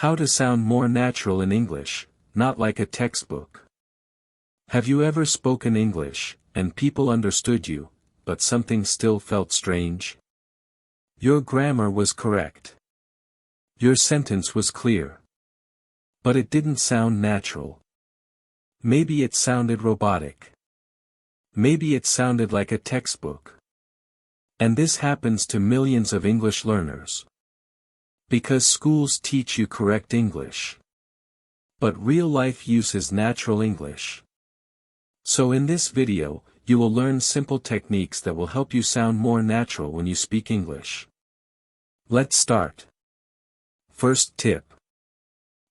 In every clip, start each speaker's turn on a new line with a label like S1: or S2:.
S1: How to sound more natural in English, not like a textbook. Have you ever spoken English, and people understood you, but something still felt strange? Your grammar was correct. Your sentence was clear. But it didn't sound natural. Maybe it sounded robotic. Maybe it sounded like a textbook. And this happens to millions of English learners. Because schools teach you correct English. But real-life use is natural English. So in this video, you will learn simple techniques that will help you sound more natural when you speak English. Let's start. First tip.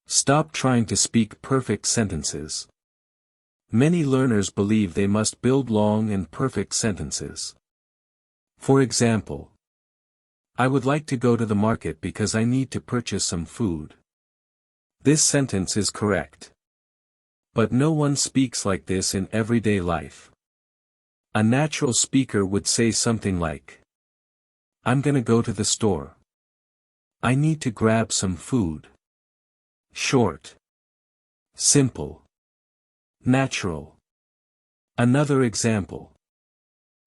S1: Stop trying to speak perfect sentences. Many learners believe they must build long and perfect sentences. For example, I would like to go to the market because I need to purchase some food. This sentence is correct. But no one speaks like this in everyday life. A natural speaker would say something like, I'm gonna go to the store. I need to grab some food. Short. Simple. Natural. Another example.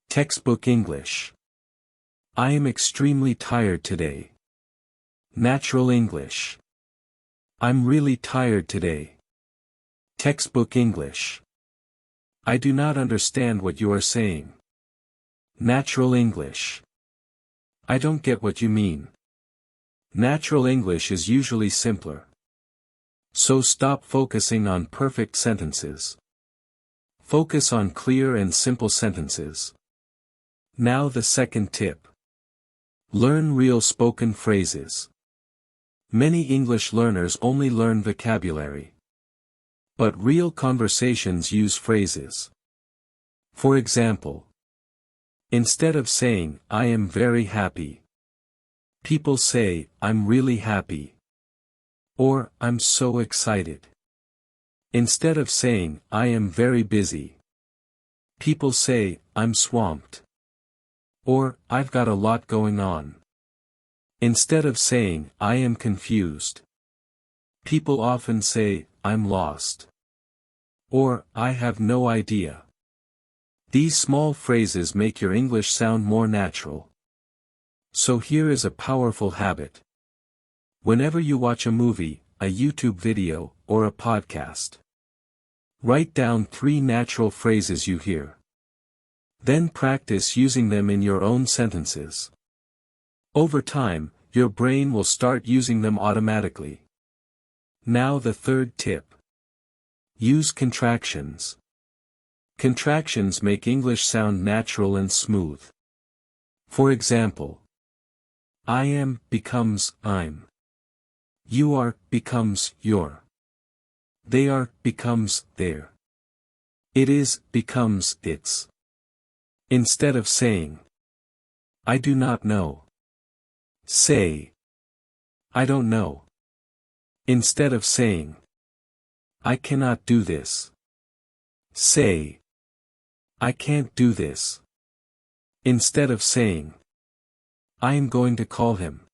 S1: Textbook English. I am extremely tired today. Natural English. I'm really tired today. Textbook English. I do not understand what you are saying. Natural English. I don't get what you mean. Natural English is usually simpler. So stop focusing on perfect sentences. Focus on clear and simple sentences. Now the second tip. Learn real spoken phrases. Many English learners only learn vocabulary. But real conversations use phrases. For example, instead of saying, I am very happy, people say, I'm really happy. Or, I'm so excited. Instead of saying, I am very busy, people say, I'm swamped. Or, I've got a lot going on. Instead of saying, I am confused, people often say, I'm lost. Or, I have no idea. These small phrases make your English sound more natural. So here is a powerful habit. Whenever you watch a movie, a YouTube video, or a podcast, write down 3 natural phrases you hear. Then practice using them in your own sentences. Over time, your brain will start using them automatically. Now the third tip. Use contractions. Contractions make English sound natural and smooth. For example, I am becomes I'm. You are becomes you're. They are becomes they're. It is becomes it's. Instead of saying, I do not know, say, I don't know. Instead of saying, I cannot do this, say, I can't do this. Instead of saying, I am going to call him,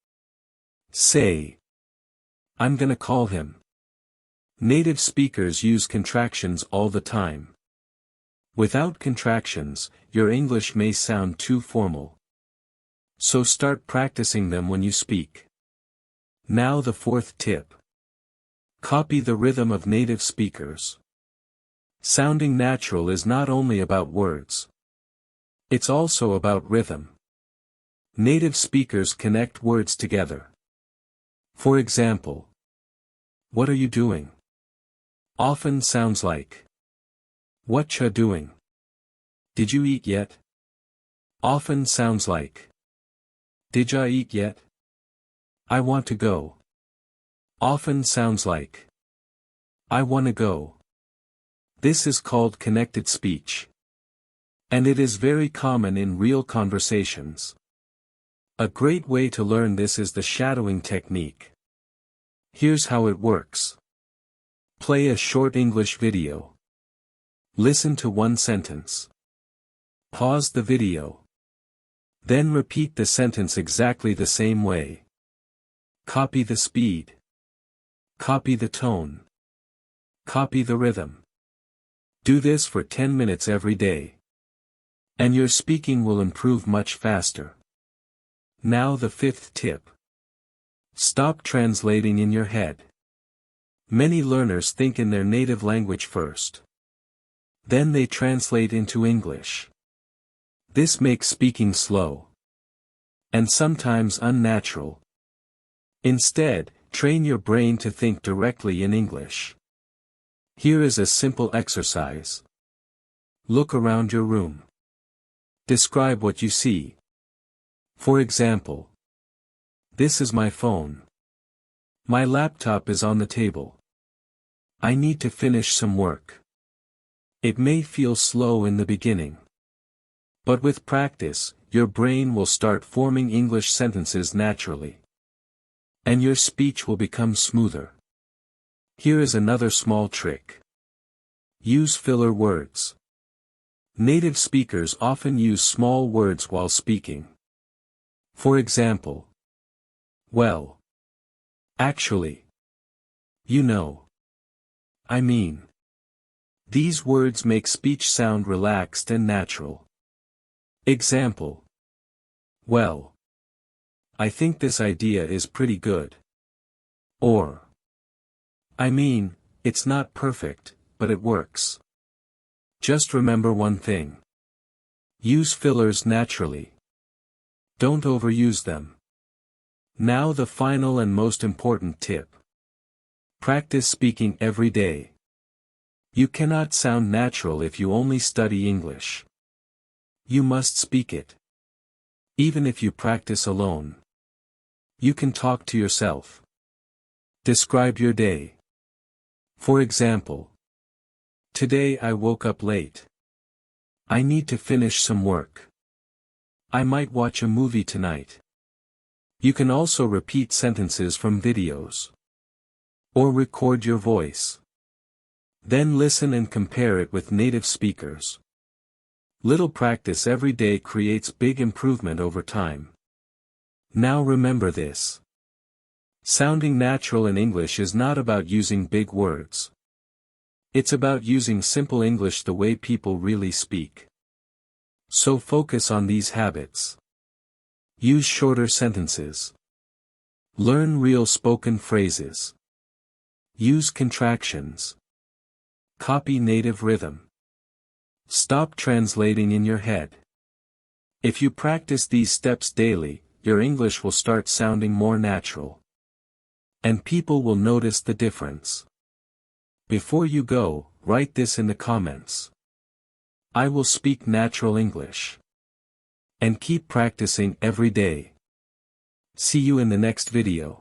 S1: say, I'm gonna call him. Native speakers use contractions all the time. Without contractions, your English may sound too formal. So start practicing them when you speak. Now the fourth tip. Copy the rhythm of native speakers. Sounding natural is not only about words. It's also about rhythm. Native speakers connect words together. For example, what are you doing? Often sounds like, what ya doing? Did you eat yet? Often sounds like, did ya eat yet? I want to go. Often sounds like, I wanna go. This is called connected speech. And it is very common in real conversations. A great way to learn this is the shadowing technique. Here's how it works. Play a short English video. Listen to one sentence. Pause the video. Then repeat the sentence exactly the same way. Copy the speed. Copy the tone. Copy the rhythm. Do this for 10 minutes every day. And your speaking will improve much faster. Now the fifth tip. Stop translating in your head. Many learners think in their native language first. Then they translate into English. This makes speaking slow. And sometimes unnatural. Instead, train your brain to think directly in English. Here is a simple exercise. Look around your room. Describe what you see. For example, this is my phone. My laptop is on the table. I need to finish some work. It may feel slow in the beginning. But with practice, your brain will start forming English sentences naturally. And your speech will become smoother. Here is another small trick. Use filler words. Native speakers often use small words while speaking. For example, well, actually, you know, I mean. These words make speech sound relaxed and natural. Example. Well, I think this idea is pretty good. Or, I mean, it's not perfect, but it works. Just remember one thing. Use fillers naturally. Don't overuse them. Now the final and most important tip. Practice speaking every day. You cannot sound natural if you only study English. You must speak it. Even if you practice alone. You can talk to yourself. Describe your day. For example, today I woke up late. I need to finish some work. I might watch a movie tonight. You can also repeat sentences from videos. Or record your voice. Then listen and compare it with native speakers. Little practice every day creates big improvement over time. Now remember this. Sounding natural in English is not about using big words. It's about using simple English the way people really speak. So focus on these habits. Use shorter sentences. Learn real spoken phrases. Use contractions. Copy native rhythm. Stop translating in your head. If you practice these steps daily, your English will start sounding more natural. And people will notice the difference. Before you go, write this in the comments. I will speak natural English. And keep practicing every day. See you in the next video.